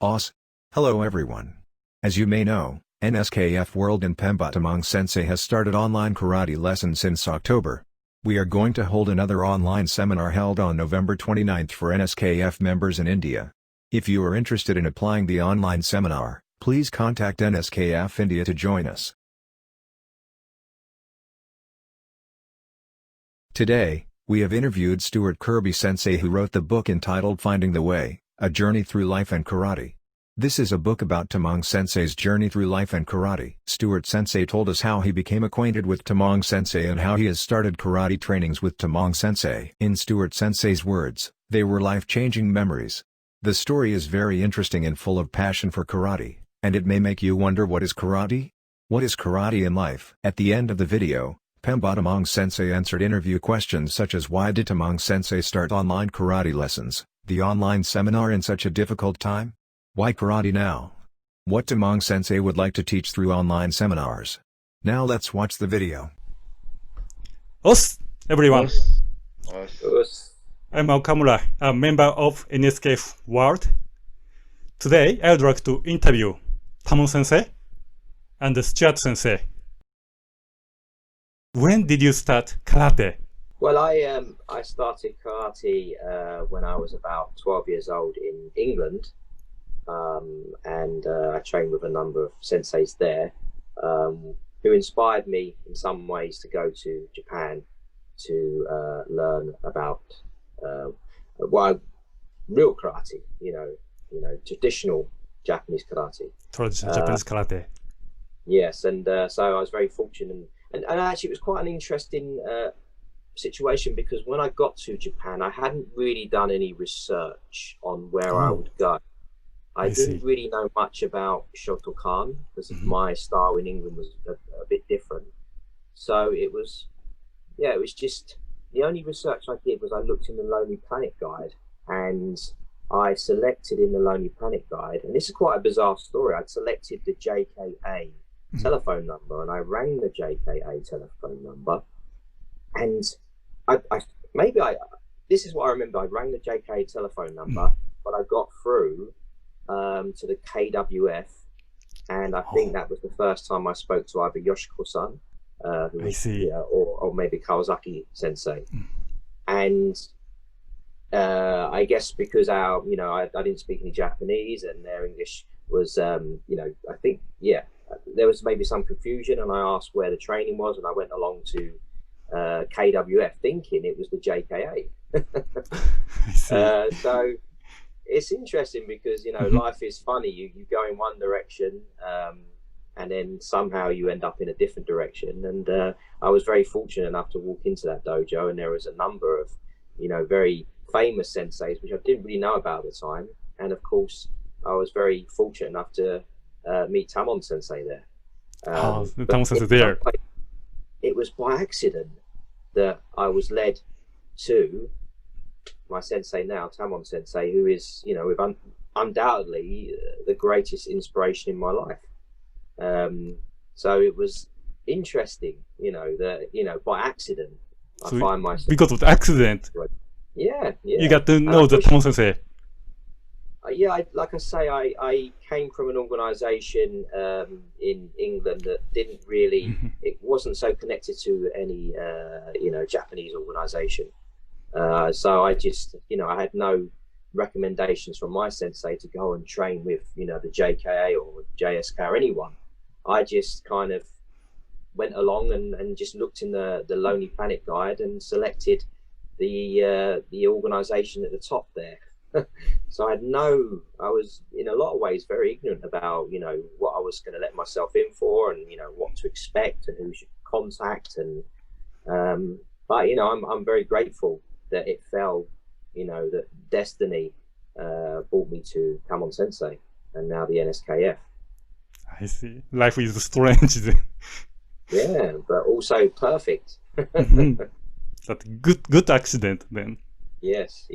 Awesome. Hello everyone. As you may know, NSKF World in Pemba Tamang Sensei has started online karate lessons since October. We are going to hold another online seminar held on November 29th for NSKF members in India. If you are interested in applying the online seminar, please contact NSKF India to join us. Today, we have interviewed Stuart Kirby Sensei, who wrote the book entitled Finding the Way, A Journey Through Life and Karate. This is a book about Tamang Sensei's journey through life and karate. Stuart Sensei told us how he became acquainted with Tamang Sensei and how he has started karate trainings with Tamang Sensei. In Stuart Sensei's words, they were life-changing memories. The story is very interesting and full of passion for karate, and it may make you wonder, what is karate? What is karate in life? At the end of the video, Tamang Sensei answered interview questions such as why did Tamang Sensei start online karate lessons, the online seminar in such a difficult time? Why karate now? What Tamang Sensei would like to teach through online seminars. Now let's watch the video. Us, everyone. Us. I'm Okamura, a member of NSKF World. Today, I would like to interview Tamang Sensei and Stuart Sensei. When did you start karate? Well, I started karate when I was about 12 years old in England, and I trained with a number of senseis there, who inspired me in some ways to go to Japan to learn about real karate, traditional Japanese karate. Traditional Japanese karate. Yes, and so I was very fortunate, and actually it was quite an interesting situation, because when I got to Japan, I hadn't really done any research on where I would go. I didn't really know much about Shotokan because my style in England was a bit different. So it was just the only research I did was I looked in the Lonely Planet guide, and I selected in the Lonely Planet guide, and this is quite a bizarre story. I'd selected the JKA telephone number, and I rang the JKA telephone number, and this is what I remember. I rang the JKA telephone number, but I got through to the KWF, and I think that was the first time I spoke to either Yoshiko-san, or maybe Kawasaki Sensei, and I guess because I didn't speak any Japanese, and their English was I think there was maybe some confusion, and I asked where the training was, and I went along to KWF thinking it was the JKA. So it's interesting because life is funny. You go in one direction, and then somehow you end up in a different direction. And I was very fortunate enough to walk into that dojo, and there was a number of very famous senseis which I didn't really know about at the time. And of course, I was very fortunate enough to meet Tamang Sensei there. Tamang Sensei there. It was by accident that I was led to my sensei now, Tamang Sensei, who is, undoubtedly the greatest inspiration in my life. So it was interesting, that, by accident, I find myself. Because of the accident? Yeah. You got to know the Tamang Sensei. Like I say, I came from an organisation in England that didn't really, it wasn't so connected to any, Japanese organisation. So I just, I had no recommendations from my sensei to go and train with, the JKA or JSK or anyone. I just kind of went along and just looked in the Lonely Planet guide and selected the organisation at the top there. So I was in a lot of ways very ignorant about, what I was going to let myself in for, and, what to expect and who should contact. And, but, I'm very grateful that it fell, that destiny brought me to Tamang Sensei and now the NSKF. I see. Life is strange then. Yeah, but also perfect. That good accident then. Yes.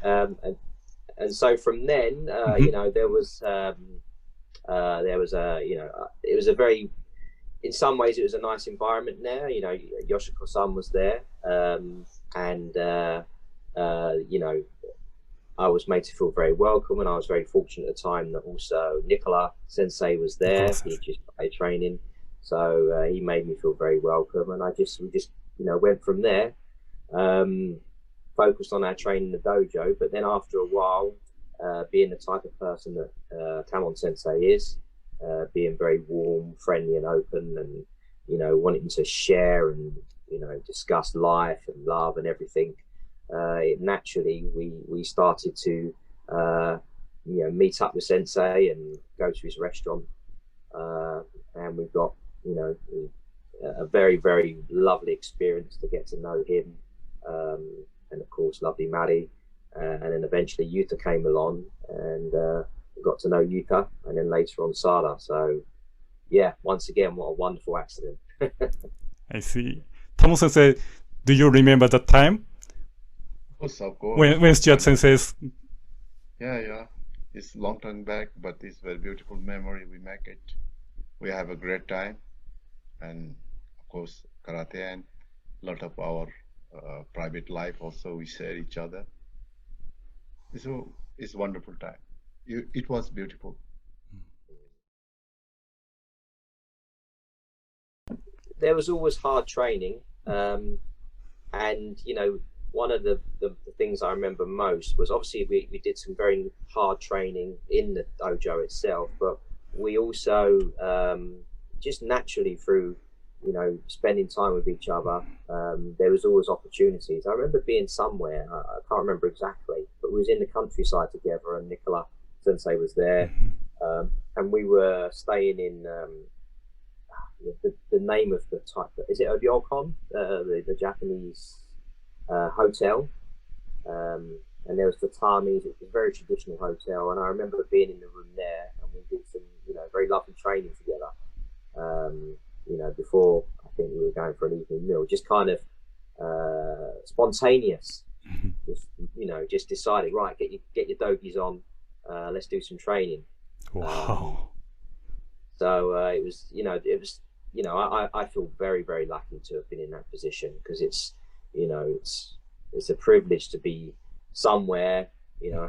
And so from then, there was it was a very, in some ways it was a nice environment there. Yoshiko-san was there, and I was made to feel very welcome, and I was very fortunate at the time that also Nicola Sensei was there. He just started training, so he made me feel very welcome, and we just went from there. Focused on our training in the dojo, but then after a while, being the type of person that Tamang Sensei is, being very warm, friendly, and open, and wanting to share and discuss life and love and everything. Naturally, we started to meet up with Sensei and go to his restaurant, and we've got a very, very lovely experience to get to know him, and of course lovely Maddie, and then eventually Yuta came along, and we got to know Yuta, and then later on Sada. So yeah, once again, what a wonderful accident. I see. Tamang Sensei, do you remember that time? Of course. When Stuart Sensei. Yeah. It's a long time back, but it's very beautiful memory. We make it. We have a great time, and of course, karate and a lot of our private life also we share each other. So it's a wonderful time. It was beautiful. There was always hard training, and one of the things I remember most was obviously we did some very hard training in the dojo itself, but we also just naturally through spending time with each other, there was always opportunities. I remember being somewhere, I can't remember exactly, but we was in the countryside together, and Nicola Sensei was there, and we were staying in the name of the type, is it a ryokon, the Japanese hotel, and there was tatamis. It was a very traditional hotel, and I remember being in the room there, and we did some very lovely training together, before I think we were going for an evening meal, just kind of spontaneous. Just decided, right, get your doggies on, let's do some training. Wow. So it was I feel very, very lucky to have been in that position, because it's a privilege to be somewhere,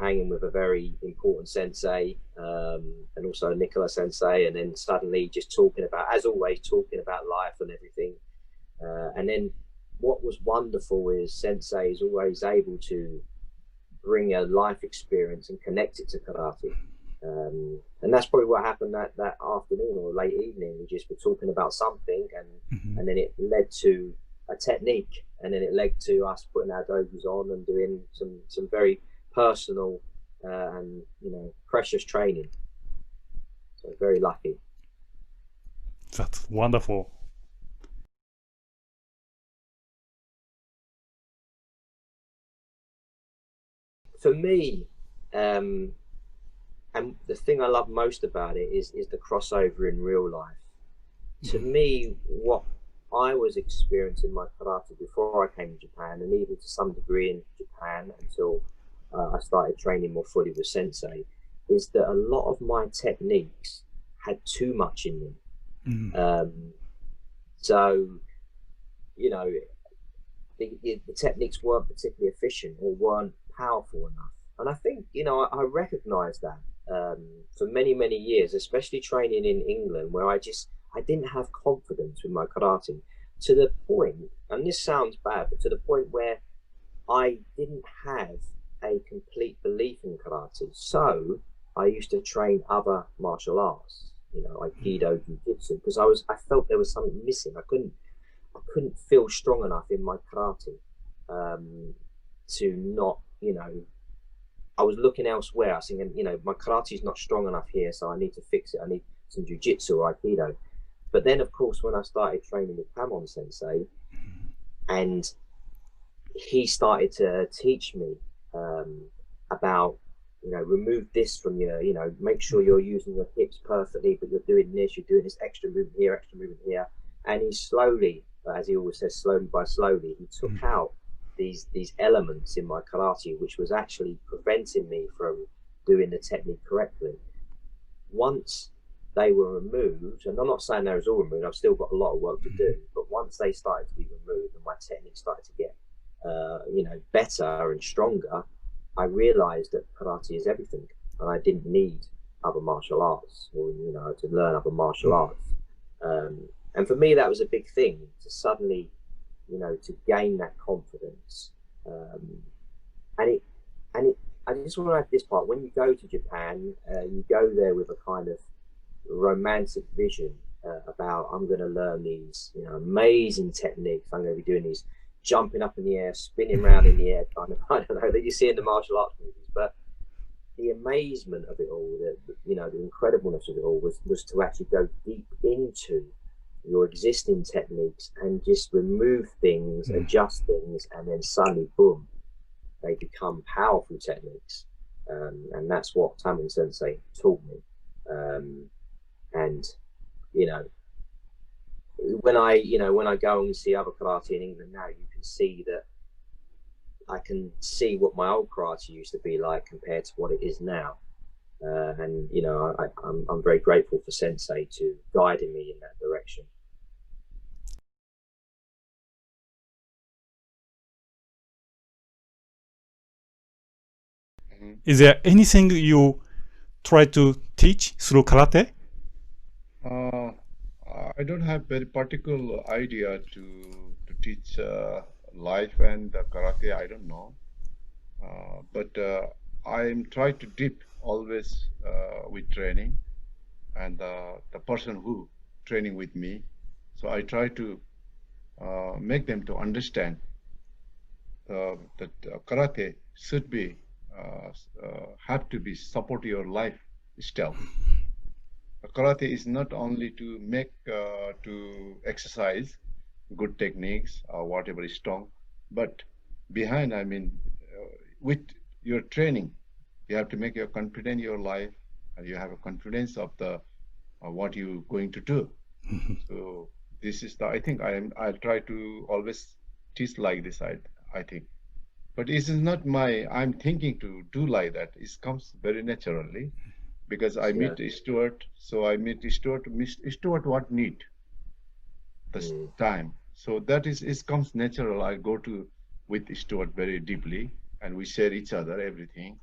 hanging with a very important sensei, and also Nicola Sensei, and then suddenly just talking about life and everything. And then what was wonderful is Sensei is always able to bring a life experience and connect it to karate. And that's probably what happened that afternoon or late evening. We just were talking about something, and then it led to a technique, and then it led to us putting our dojis on and doing some very personal and precious training. So very lucky. That's wonderful. For me, and the thing I love most about it is the crossover in real life. To me, what I was experiencing my karate before I came to Japan, and even to some degree in Japan until I started training more fully with Sensei, is that a lot of my techniques had too much in them. So, the techniques weren't particularly efficient or weren't powerful enough. And I think, I recognized that for many, many years, especially training in England, where I didn't have confidence with my karate, to the point, and this sounds bad, but to the point where I didn't have a complete belief in karate. So I used to train other martial arts, Aikido, Jiu-Jitsu, because I felt there was something missing. I couldn't feel strong enough in my karate to not, I was looking elsewhere. I was thinking, my karate is not strong enough here, so I need to fix it. I need some Jiu-Jitsu or Aikido. But then, of course, when I started training with Tamang Sensei, and he started to teach me about, remove this from your, make sure you're using your hips perfectly, but you're doing this extra movement here. And he slowly, as he always says, slowly by slowly, he took out these elements in my karate, which was actually preventing me from doing the technique correctly. Once they were removed, and I'm not saying they was all removed, I've still got a lot of work to do, but once they started to be removed and my technique started to get better and stronger, I realized that karate is everything, and I didn't need other martial arts, or to learn other martial arts. And for me, that was a big thing, to suddenly, to gain that confidence. And I just want to add this part: when you go to Japan, you go there with a kind of romantic vision about, I'm going to learn these amazing techniques. I'm going to be doing these jumping up in the air, spinning around in the air kind of, I don't know, that you see in the martial arts movies. But the amazement of it all, the incredibleness of it all was to actually go deep into your existing techniques and just remove things, adjust things, and then suddenly, boom, they become powerful techniques. And that's what Tamang Sensei taught me. And when I go and see other karate in England now, you can see that I can see what my old karate used to be like compared to what it is now. And I'm very grateful for Sensei to guiding me in that direction. Is there anything you try to teach through karate? I don't have very particular idea to teach life and karate. I don't know, but I'm trying to dip always with training and the person who training with me. So I try to make them to understand that karate should be have to be support your lifestyle. Karate is not only to make to exercise good techniques or whatever is strong, but behind, with your training, you have to make your confident in your life, and you have a confidence of the what you're going to do. So this is the, I think I'll try to always teach like this. I think, but this is not I'm thinking to do like that. It comes very naturally. Because I meet Stuart, so I meet Stuart. Stuart, what need this time? So that is, it comes natural. I go to with Stuart very deeply, and we share each other everything,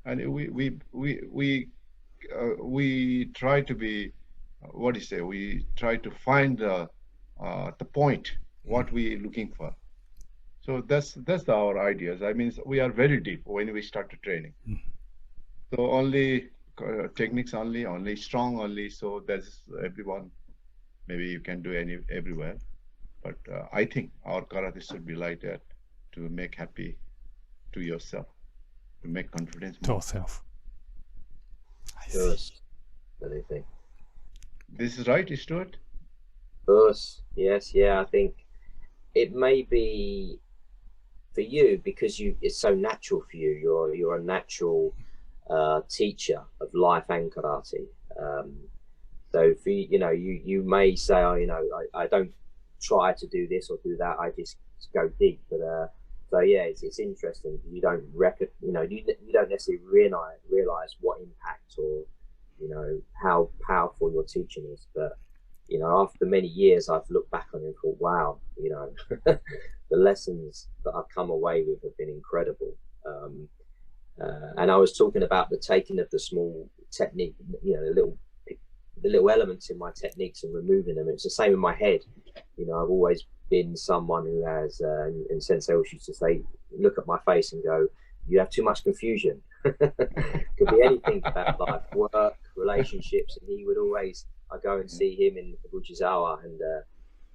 and we try to be what do you say? We try to find the point what we looking for. So that's our ideas. I mean, we are very deep when we start the training. So only. Techniques only strong only, so that's everyone, maybe you can do everywhere, but I think our karate should be like that, to make happy to yourself, to make confidence to yourself. Yes. Anything. This is right, Stuart? Yes, I think it may be for you because it's so natural for you. You're a natural teacher of life and karate. So for you may say, I don't try to do this or do that. I just go deep. But so yeah, it's interesting. You don't you don't necessarily realize what impact or how powerful your teaching is. But after many years, I've looked back on it and thought, wow, the lessons that I've come away with have been incredible. And I was talking about the taking of the small technique, the little elements in my techniques and removing them. It's the same in my head. I've always been someone who has, and Sensei always used to say, look at my face and go, you have too much confusion. Could be anything about life, work, relationships. And he would always, I go and see him in Fujisawa, and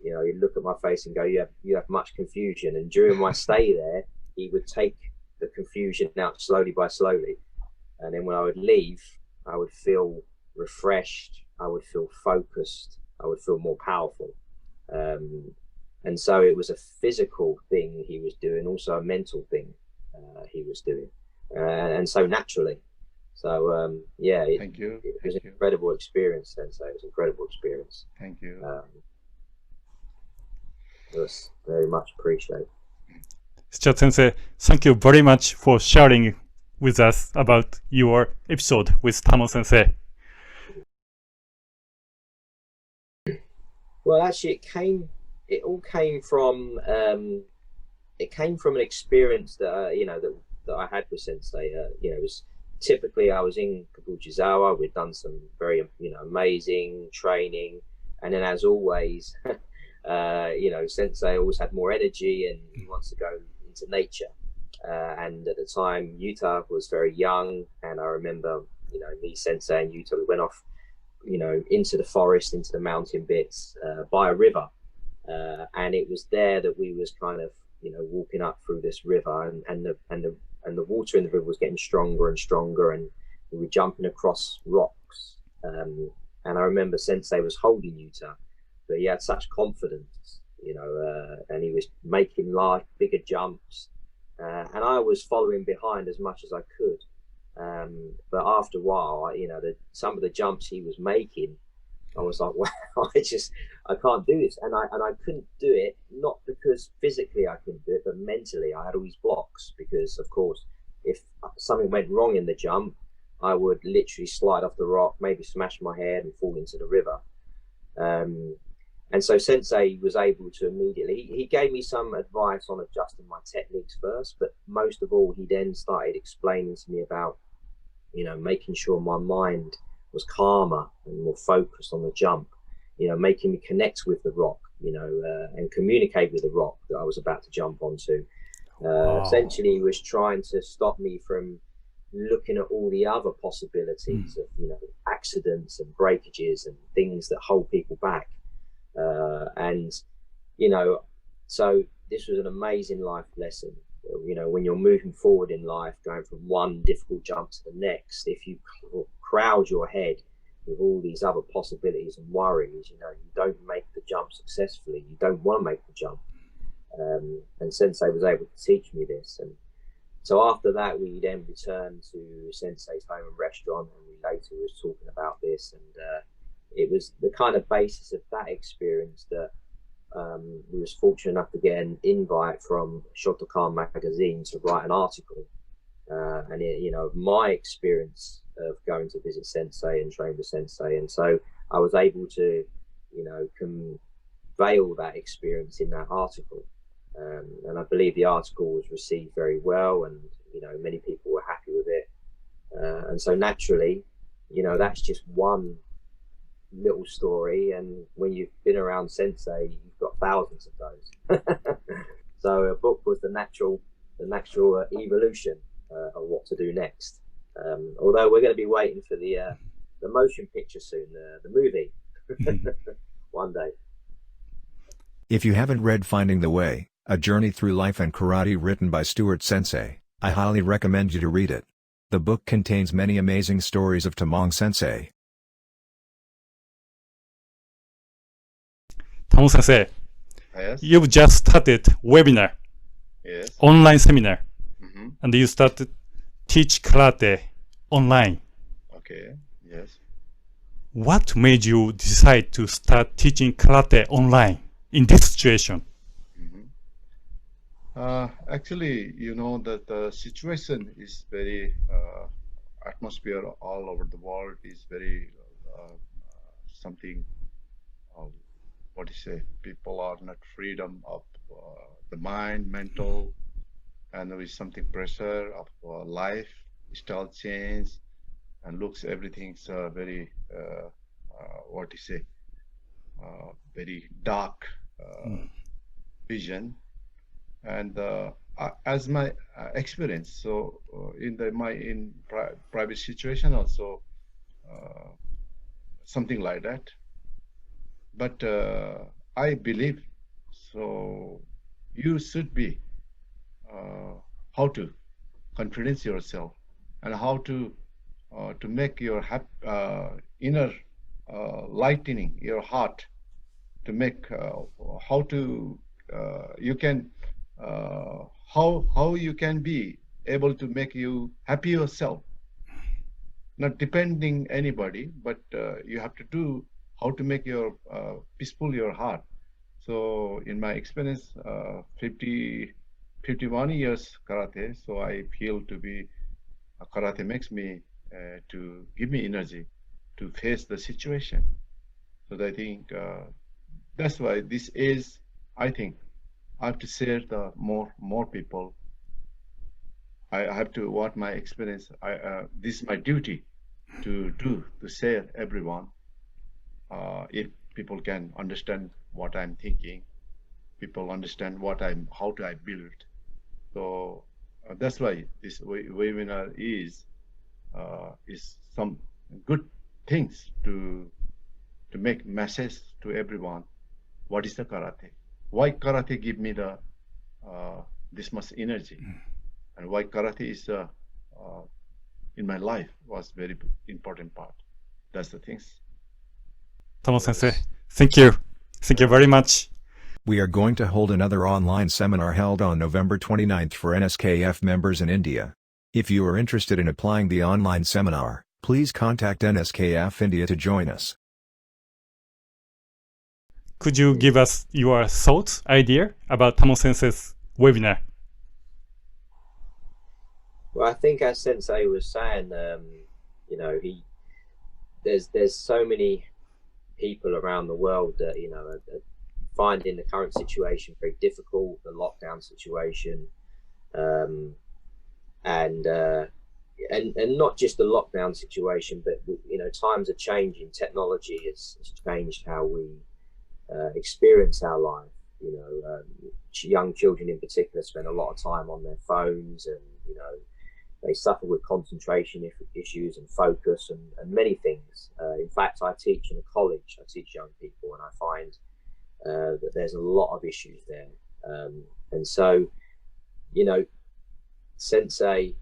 he'd look at my face and go, you have much confusion. And during my stay there, he would take the confusion out slowly by slowly, and then when I would leave, I would feel refreshed, I would feel focused, I would feel more powerful. And so it was a physical thing he was doing, also a mental thing he was doing, and so naturally. So thank you. It was an incredible experience, Sensei. It was an incredible experience. Thank you. It was very much appreciated. Stuart-Sensei, thank you very much for sharing with us about your episode with Tamang Sensei. Well, actually, it all came from an experience that that I had with Sensei. You know, it was typically I was in Kabuchizawa. We'd done some very, you know, amazing training, and then as always, you know, Sensei always had more energy and he wants to go into nature. And at the time, Yuta was very young, and I remember, you know, me, Sensei, and Yuta, we went off, you know, into the forest, into the mountain bits, by a river, and it was there that we was kind of, you know, walking up through this river, and the water in the river was getting stronger and stronger, and we were jumping across rocks. And I remember Sensei was holding Yuta, but he had such confidence, you know, and he was making large, bigger jumps, and I was following behind as much as I could. But after a while, you know, some of the jumps he was making, I was like, wow, I can't do this. And I couldn't do it, not because physically I couldn't do it, but mentally I had all these blocks, because of course, if something went wrong in the jump, I would literally slide off the rock, maybe smash my head and fall into the river. And so Sensei was able to immediately, he gave me some advice on adjusting my techniques first, but most of all, he then started explaining to me about, you know, making sure my mind was calmer and more focused on the jump, you know, making me connect with the rock, you know, and communicate with the rock that I was about to jump onto. Essentially, he was trying to stop me from looking at all the other possibilities of, you know, accidents and breakages and things that hold people back. And, you know, so this was an amazing life lesson. You know, when you're moving forward in life, going from one difficult jump to the next, if you crowd your head with all these other possibilities and worries, you know, you don't make the jump successfully. You don't want to make the jump. And Sensei was able to teach me this. And so after that, we then returned to Sensei's home and restaurant, and we later was talking about this. And it was the kind of basis of that experience that we was fortunate enough to get an invite from Shotokan magazine to write an article. And it, you know, my experience of going to visit Sensei and train with Sensei. And so I was able to, you know, convey all that experience in that article. And I believe the article was received very well, and, you know, many people were happy with it. And so naturally, you know, that's just one little story, and when you've been around Sensei, you've got thousands of those. So a book was the natural evolution of what to do next. Although we're going to be waiting for the motion picture soon, the movie, one day. If you haven't read Finding the Way, A Journey Through Life and Karate written by Stuart-Sensei, I highly recommend you to read it. The book contains many amazing stories of Tamang Sensei. Tamang Sensei, Yes. you've just started webinar, Yes. online seminar, Mm-hmm. and you started teach karate online. Okay. Yes. What made you decide to start teaching karate online in this situation? Actually, you know that the situation is very atmosphere all over the world is very something. What do you say? People are not freedom of the mind, mental, and there is something pressure of life, style change, and looks everything's very what do you say? Very dark vision. And as my experience, so in private situation also something like that. But I believe so. You should be how to confidence yourself, and how to make your inner lightening your heart, to make how to you can how you can be able to make you happy yourself, not depending anybody, but you have to do how to make your peaceful your heart. So in my experience, 51 years karate, so I feel to be karate makes me to give me energy to face the situation. So I think that's why this is, I think I have to share the more people. I have to what my experience. This is my duty to do to share everyone. If people can understand what I'm thinking, people understand how do I build. So that's why this webinar is some good things to make message to everyone. What is the karate? Why karate give me the this much energy, and why karate is in my life was very important part. That's the things. Tamang Sensei, thank you. Thank you very much. We are going to hold another online seminar held on November 29th for NSKF members in India. If you are interested in applying the online seminar, please contact NSKF India to join us. Could you give us your thoughts, idea about Tamang Sensei's webinar? Well, I think as Sensei was saying, you know, there's so many people around the world that, you know, are finding the current situation very difficult, the lockdown situation, and not just the lockdown situation, but, you know, times are changing. Technology has changed how we experience our life. You know, young children in particular spend a lot of time on their phones, and, you know, they suffer with concentration issues and focus and many things. In fact, I teach in a college. I teach young people, and I find that there's a lot of issues there. And so, you know, Sensei,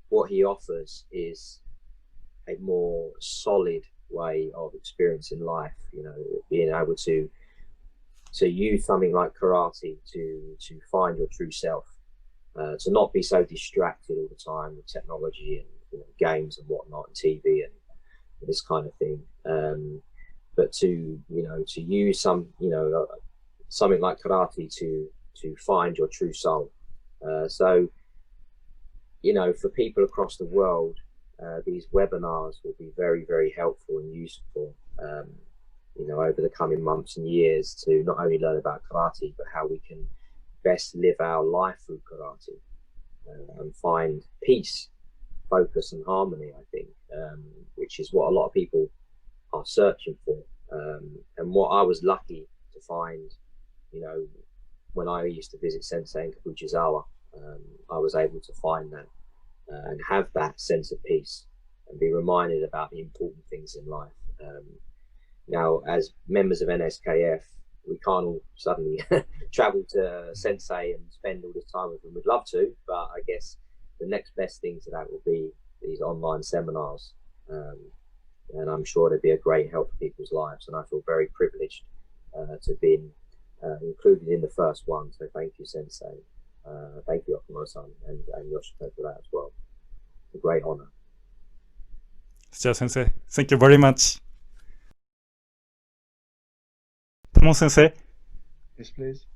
what he offers is a more solid way of experiencing life. You know, being able to use something like karate to find your true self. To not be so distracted all the time with technology and, you know, games and whatnot, and TV and this kind of thing, but to, you know, to use something like karate to find your true soul. So, you know, for people across the world, these webinars will be very, very helpful and useful, you know, over the coming months and years, to not only learn about karate, but how we can best live our life through karate, and find peace, focus and harmony, I think, which is what a lot of people are searching for, and what I was lucky to find, you know, when I used to visit Sensei in Kabuchizawa. I was able to find that and have that sense of peace and be reminded about the important things in life. Now, as members of NSKF, we can't all suddenly travel to Sensei and spend all this time with them. We'd love to, but I guess the next best thing to that will be these online seminars. And I'm sure it'd be a great help for people's lives. And I feel very privileged to be included in the first one. So thank you, Sensei. Thank you, Okamura-san, and Yoshiko for that as well. It's a great honor. Stuart Sensei, thank you very much. Tamang Sensei, Yes, please.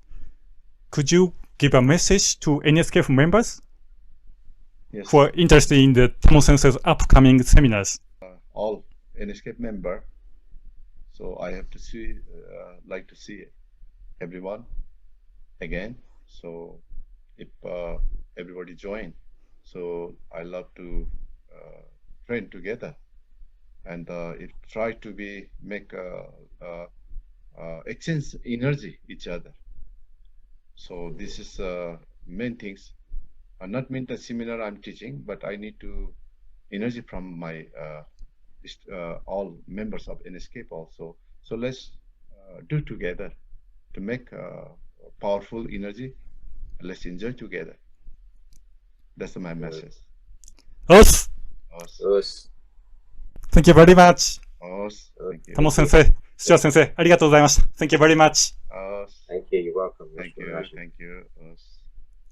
could you give a message to NSKF members Yes. who are interested in the Tamang Sensei's upcoming seminars? All NSKF member. So I have to like to see everyone again. So if everybody join, so I love to train together, and it try to make exchange energy each other. So this is main things. Not mean the seminar I'm teaching, but I need to energy from my all members of NSKF also. So let's do together to make powerful energy. Let's enjoy together. That's my message. Us! Us. Thank you very much. Us. Thank you. Tamang Sensei, Stuart Sensei, ありがとうございました。Thank you very much. Us. Thank you. You're welcome. Thank you. Thank you. Us.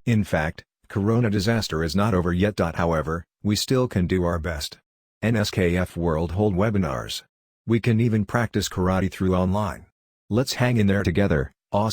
In fact, Corona disaster is not over yet. However, we still can do our best. NSKF World hold webinars. We can even practice karate through online. Let's hang in there together, Oz.